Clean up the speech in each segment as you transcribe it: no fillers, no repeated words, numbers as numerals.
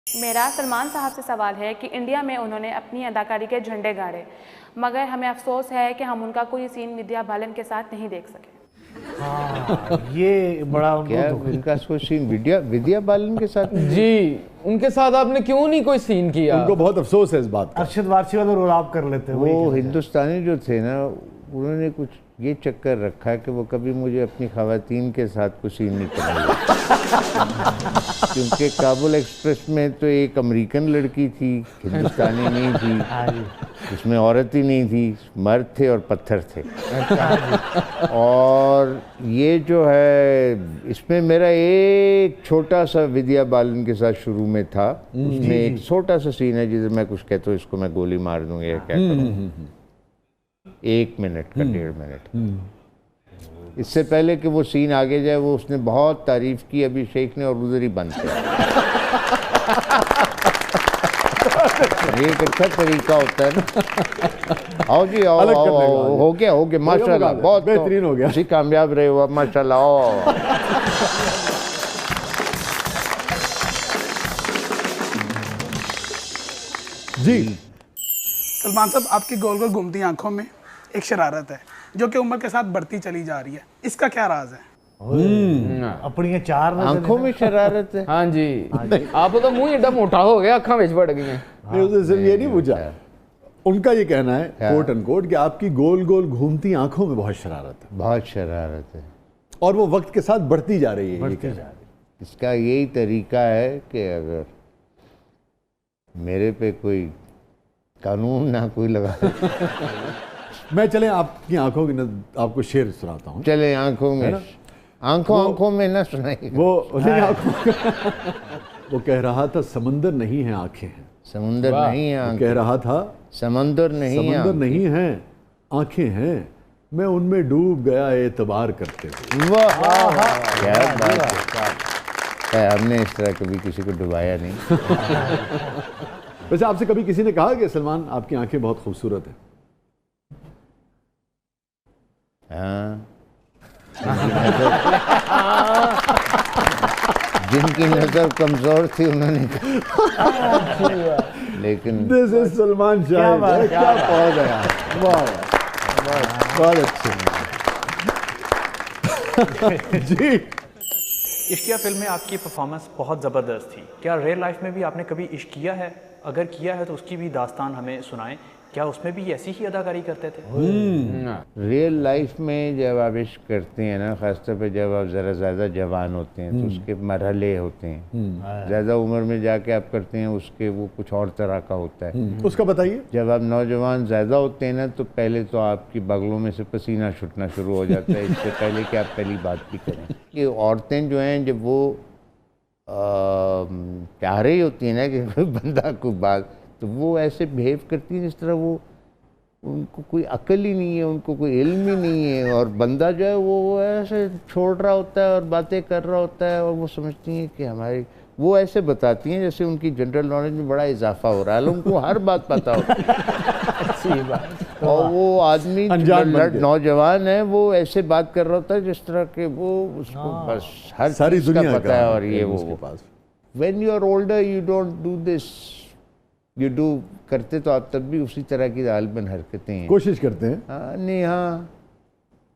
मेरा सलमान साहब से सवाल है कि इंडिया में उन्होंने अपनी अदाकारी के झंडे गाड़े, मगर हमें अफसोस है कि हम उनका कोई सीन विद्या बालन के साथ नहीं देख सके। हाँ, ये बड़ा क्या उनका कोई सीन विद्या बालन के साथ? जी, उनके साथ आपने क्यों नहीं कोई सीन किया? उनको बहुत अफसोस है इस बात का। अरशद वारसी वाला रोल आप कर लेते हैं। वो हिंदुस्तानी जो थे ना, उन्होंने कुछ ये चक्कर रखा कि वो कभी मुझे अपनी खवातीन के साथ कुछ सीन नहीं करने क्योंकि काबुल एक्सप्रेस में तो एक अमेरिकन लड़की थी, हिंदुस्तानी नहीं थी, उसमें औरत ही नहीं थी, मर्द थे और पत्थर थे। और ये जो है, इसमें मेरा एक छोटा सा विद्या बालन के साथ शुरू में था, उसमें एक छोटा सा सीन है जिसे मैं कुछ कहता हूँ इसको मैं गोली मार दूंगा या क्या करूँ, 1 मिनट का 1.5 मिनट। इससे पहले कि वो सीन आगे जाए, वो उसने बहुत तारीफ की अभिषेक ने और उधर ही बंद किया। एक अच्छा तरीका होता है ना। आओ जी, आओ, हो गया माशाल्लाह, बहुत बेहतरीन हो गया। अच्छी कामयाब रहे हो माशाल्लाह। आओ जी। सलमान साहब, आपकी गोल गोल घूमती आंखों में एक शरारत है जो कि उम्र के साथ बढ़ती चली जा रही है, इसका क्या राज है? अपनी 4 आंखों में शरारत है। हाँ जी, आप तो मुंह एडा मोटा हो गया, अखा विच बढ़ गई हैं। नहीं, उसने सिर्फ ये नहीं पूछा, उनका ये कहना है कोट अनकोट कि आपकी गोल गोल घूमती आंखों में बहुत शरारत है। बहुत शरारत है और वो वक्त के साथ बढ़ती जा रही है। इसका यही तरीका है कि अगर मेरे पे कोई कानून ना कोई लगा मैं चले आपकी आंखों की आपको शेर सुनाता हूँ। चले आंखों में, आंखों में ना सुनाई। वो कह रहा था समंदर नहीं है आंखें हैं। समुंदर नहीं है आंखें। कह रहा था समंदर नहीं है आंखें हैं, मैं उनमें डूब गया एतबार करते हुए। वाह, क्या बात है। हमने इस तरह कभी किसी को डुबाया नहीं। वैसे आपसे कभी किसी ने कहा कि सलमान आपकी आंखें बहुत खूबसूरत है? हाँ, जिनकी नजर कमजोर थी उन्होंने कहा, लेकिन दिस इज सलमान शाह। क्या पौध है यार, बहुत अच्छे। जी, इश्किया फिल्म में आपकी परफॉर्मेंस बहुत ज़बरदस्त थी। क्या रियल लाइफ में भी आपने कभी इश्क किया है? अगर किया है तो उसकी भी दास्तान हमें सुनाएं। क्या उसमें भी ऐसी ही अदाकारी करते थे? रियल लाइफ में जब आप इश्क करते हैं ना, खासतौर पे जब आप ज़रा ज़्यादा जवान होते हैं तो उसके मरहले होते हैं। ज़्यादा उम्र में जाके आप करते हैं उसके, वो कुछ और तरह का होता है। उसका बताइए। जब आप नौजवान ज़्यादा होते हैं ना, तो पहले तो आपकी बगलों में से पसीना छूटना शुरू हो जाता है, इससे पहले कि आप पहली बात भी करें। कि औरतें जो हैं, जब वो चाह रही होती हैं ना कि कोई बंदा को बात, तो वो ऐसे बिहेव करती है जिस तरह वो, उनको कोई अकल ही नहीं है, उनको कोई इल्म ही नहीं है, और बंदा जो है वो ऐसे छोड़ रहा होता है और बातें कर रहा होता है, और वो समझती हैं कि हमारी, वो ऐसे बताती हैं जैसे उनकी जनरल नॉलेज में बड़ा इजाफा हो रहा है, उनको हर बात पता होती है। और वो आदमी नौजवान है, वो ऐसे बात कर रहा होता है जिस तरह के वो, उसको बस हर सारी चीज़ दुनिया का पता है, और ये उसके पास। When you are older you don't do this, you do, करते तो आप तब भी उसी तरह की गालिबन हरकतें हैं, कोशिश करते हैं। हाँ, नहीं, हाँ,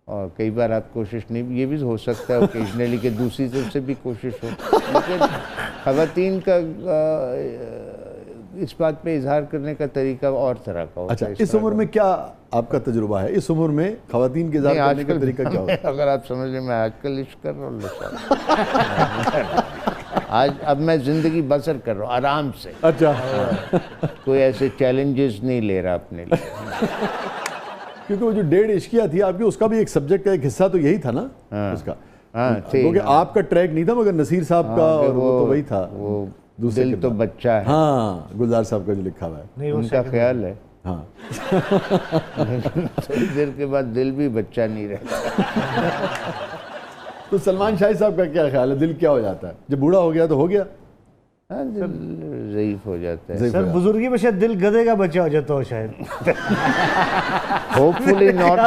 और कई बार आप कोशिश नहीं, ये भी हो सकता है ओकेजनली कि दूसरी तरफ से भी कोशिश हो, लेकिन ख़वातीन का इस बात पे इजहार करने का तरीका और तरह का होता है। अच्छा, इस उम्र में क्या आपका तजुर्बा है? इस उम्र में ख़वातीन के इजहार करने का तरीका क्या होता है? अगर आप समझ लें, मैं आजकल इश्क कर रहा हूँ, आज अब मैं ज़िंदगी बसर कर रहा हूँ आराम से। अच्छा, कोई ऐसे चैलेंजेस नहीं ले रहा अपने लिए। क्योंकि वो जो 1.5 इश्किया थी आपकी, उसका भी एक सब्जेक्ट का एक हिस्सा तो यही था ना। उसका, हाँ, क्योंकि आपका ट्रैक नहीं था, मगर नसीर साहब का, और वो तो वही था, वो दूसरे दिल तो बच्चा है। हाँ, गुलजार साहब का जो लिखा हुआ है, उनका ख्याल है। हाँ। थोड़ी देर के बाद दिल भी बच्चा नहीं रहता। तो सलमान शाह साहब का क्या ख्याल है, दिल क्या हो जाता है जब बूढ़ा हो गया? तो हो गया, हाँ, दिल ज़ईफ हो जाता है। सर, बुजुर्गी में शायद दिल गधे का बच्चा हो जाता हो शायद। होपफुली नॉट,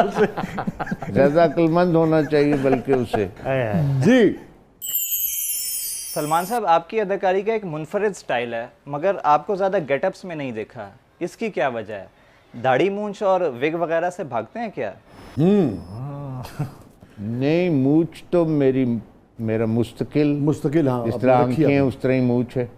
ज़्यादा अक्लमंद होना चाहिए बल्कि उसे। जी। सलमान साहब, आपकी अदाकारी का एक मुनफरिद स्टाइल है, मगर आपको ज़्यादा गेटअप्स में नहीं देखा। इसकी क्या वजह है? दाढ़ी मूंछ और विग वगैरह से भागते हैं क्या? नहीं, मूंछ तो मेरा मुस्तकिल हाँ, जिस तरह आंखें हैं उस तरह ही मूंछ है।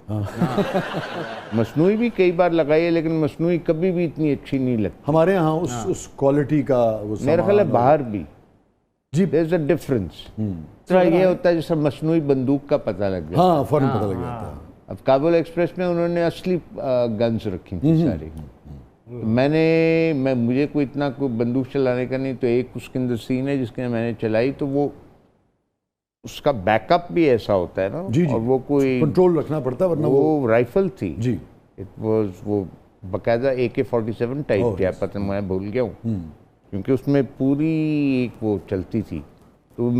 मसनूई भी कई बार लगाई है, लेकिन मसनूई कभी भी इतनी अच्छी नहीं लगती हमारे यहाँ उस क्वालिटी का वो मेरा ख्याल है। बाहर भी जी देयर इज अ डिफरेंस। तरह ये होता है जैसे मसनूई बंदूक का पता लग गया। हाँ, फौरन पता लग जाता है। अब काबुल एक्सप्रेस में उन्होंने असली गन्स रखी थी सारी। मुझे कोई इतना कोई बंदूक चलाने का नहीं, तो एक उसके अंदर सीन है जिसके मैंने चलाई, तो वो उसका बैकअप भी ऐसा होता है ना। जी, जी। और वो कोई कंट्रोल रखना पड़ता है, वरना वो राइफल थी जी इट वाज वो बाकायदा AK-47 टाइप थी। पता मैं भूल गया हूँ, क्योंकि उसमें पूरी एक वो चलती थी, तो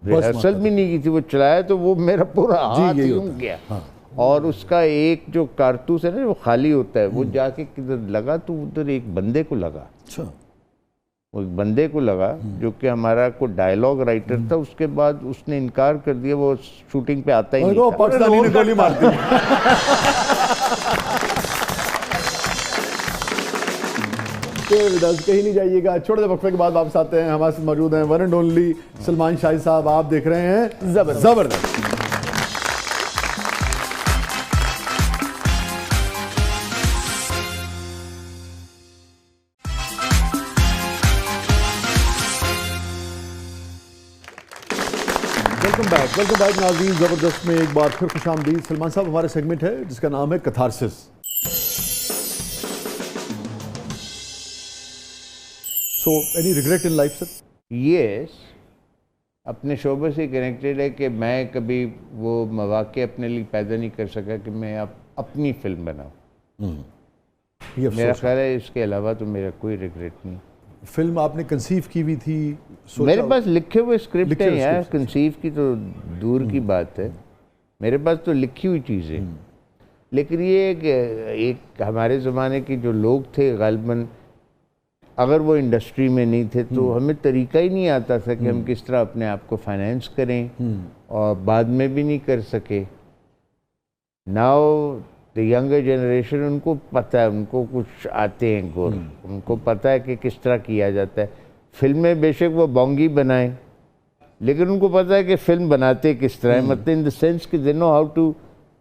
रिहर्सल भी नहीं की थी, वो चलाया तो वो मेरा पूरा हाथ यही यूं गया। और उसका एक जो कारतूस है ना, वो खाली होता है, वो जाके किधर लगा तो उधर एक बंदे को लगा। अच्छा, उस बंदे को लगा जो कि हमारा कोई डायलॉग राइटर था। उसके बाद उसने इनकार कर दिया, वो शूटिंग पे आता ही नहीं था। पाकिस्तानी ने गोली मार दी। कहीं नहीं जाइएगा, छोटे से वक्फे के बाद वापस आते हैं। हमारे साथ मौजूद हैं वन एंड ओनली सलमान शाही साहब। आप देख रहे हैं जबरदस्त। वेलकम बैक नाज़रीन। ज़बरदस्त में एक बार फिर खुशामदीद। सलमान साहब, हमारे सेगमेंट है जिसका नाम है catharsis. So any regret in life sir? Yes, अपने शोबे से कनेक्टेड है कि मैं कभी वो मौके अपने लिए पैदा नहीं कर सका कि मैं अपनी फिल्म बनाऊँ। मेरा ख्याल है इसके अलावा तो मेरा कोई रिग्रेट नहीं। फिल्म आपने कंसीव की हुई थी? मेरे पास लिखे हुए स्क्रिप्ट हैं यार, कंसीव की तो दूर की बात है, मेरे पास तो लिखी हुई चीज़ें। लेकिन ये एक हमारे ज़माने के जो लोग थे गालिबन, अगर वो इंडस्ट्री में नहीं थे तो हमें तरीका ही नहीं आता था कि हम किस तरह अपने आप को फाइनेंस करें, और बाद में भी नहीं कर सके। नाउ द यंगर जनरेशन, उनको पता है, उनको कुछ आते हैं गुर, उनको पता है कि किस तरह किया जाता है। फिल्में बेशक वो बोंगी बनाएं, लेकिन उनको पता है कि फिल्म बनाते किस तरह है, मतलब इन द सेंस कि they know how to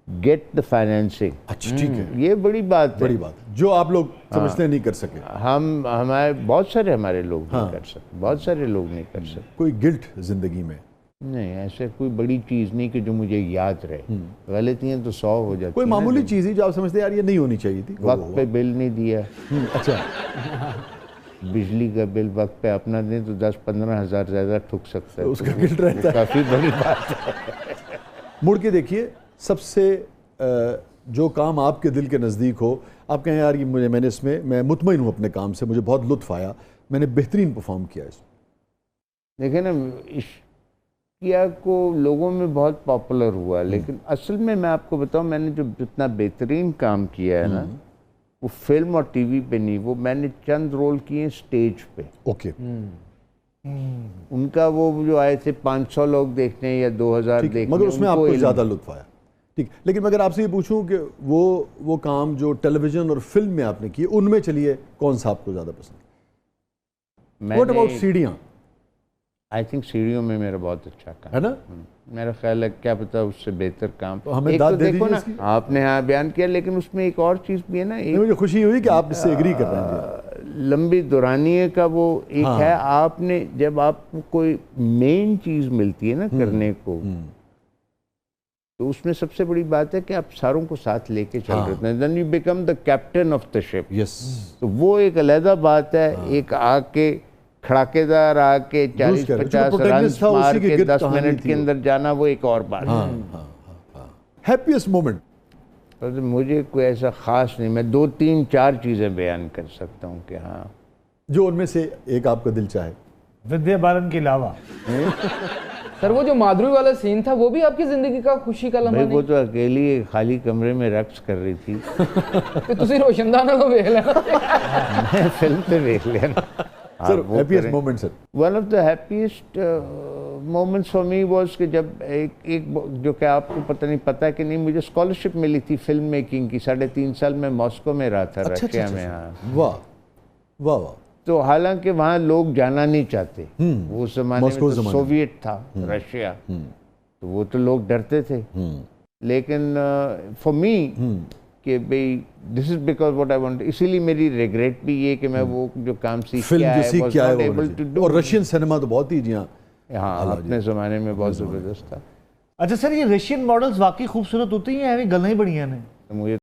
get the financing. अच्छा, ठीक है, ये बड़ी बात है, बड़ी बात जो आप लोग समझते नहीं कर सके। हमारे बहुत सारे हमारे लोग नहीं कर सकते, बहुत सारे लोग नहीं कर सकते। कोई गिल्ट जिंदगी में नहीं, ऐसे कोई बड़ी चीज़ नहीं कि जो मुझे याद रहे। गलतियाँ तो 100 हो जाती। कोई मामूली चीज़ ही जो आप समझते यार ये नहीं होनी चाहिए थी। वक्त पे बिल नहीं दिया। अच्छा, बिजली का बिल वक्त पे अपना दें तो 10-15 हज़ार ज़्यादा ठुक सकता है, उसका गिल्ट रहता है। काफ़ी बड़ी बात है। मुड़ के देखिए, सबसे जो काम आपके दिल के नज़दीक हो, आप कहें यार ये मैंने इसमें मैं मुतमईन हूँ अपने काम से, मुझे बहुत लुत्फ़ आया, मैंने बेहतरीन परफॉर्म किया इसमें। देखें ना, इश्किया को लोगों में बहुत पॉपुलर हुआ, लेकिन असल में मैं आपको बताऊं, मैंने जो जितना बेहतरीन काम किया है ना, वो फिल्म और टीवी पे नहीं, वो मैंने चंद रोल किए स्टेज पे। ओके, उनका वो जो आए थे 500 लोग देखने या 2000 देखने, मगर उसमें आपको ज़्यादा लुत्फ़ आया। ठीक, लेकिन अगर आपसे ये पूछूं कि वो काम जो टेलीविज़न और फिल्म में आपने किए, उनमें चलिए कौन सा आपको ज़्यादा पसंद? व्हाट अबाउट सीढ़ियाँ? आई थिंक सीढ़ियों में मेरा बहुत अच्छा काम है ना। मेरा ख्याल है, क्या पता उससे बेहतर काम। तो हमें एक दाद तो दे देखो ना, दीजिए आपने यहाँ बयान किया, लेकिन उसमें एक और चीज़ भी है ना। एक मुझे खुशी हुई कि आप इससे एग्री कर रहे हैं। लंबी दुरानिए का वो एक है, आपने जब आपको कोई मेन चीज़ मिलती है ना करने को, तो उसमें सबसे बड़ी बात है कि आप सारों को साथ लेके चल रहे हैं, then you become the captain of the ship. Yes, तो वो एक अलग बात है। एक आके खड़ाकेदार आके 40-50 रन मार के 10 मिनट के अंदर जाना, वो एक और बात है। Happiest moment? तो मुझे कोई ऐसा खास नहीं, मैं 2-3-4 चीज़ें बयान कर सकता हूँ कि हाँ, जो उनमें से एक आपका दिल चाहे। विद्या बालन के अलावा सर, वो जो माधुरी वाला सीन था, वो भी आपकी जिंदगी का खुशी का लम्हा भाई वो तो अकेली खाली कमरे में रक्स कर रही थी। तो तुसी रोशनदाना को देख लेना। मैं फिल्म पे देख लेना। Sir, happiest moment sir? One of the happiest moments for me was कि जब एक जो कि आपको पता नहीं पता कि नहीं, मुझे स्कॉलरशिप मिली थी फिल्म मेकिंग की। 3.5 साल मैं मॉस्को में रहा था, रशिया में। हाँ, वाह वाह वाह। तो हालांकि वहाँ लोग जाना नहीं चाहते, वो ज़माने में तो सोवियत था रशिया, तो वो तो लोग डरते थे। लेकिन फॉर मी कि भाई this is because what I want, इसीलिए मेरी रिग्रेट भी ये कि मैं वो जो काम सीख के आया और रशियन सिनेमा तो बहुत ही जी हाँ अपने ज़माने में बहुत ज़बरदस्त था। अच्छा सर, ये रशियन मॉडल्स वाकई खूबसूरत होती हैं या गला ही बढ़िया ने? मुझे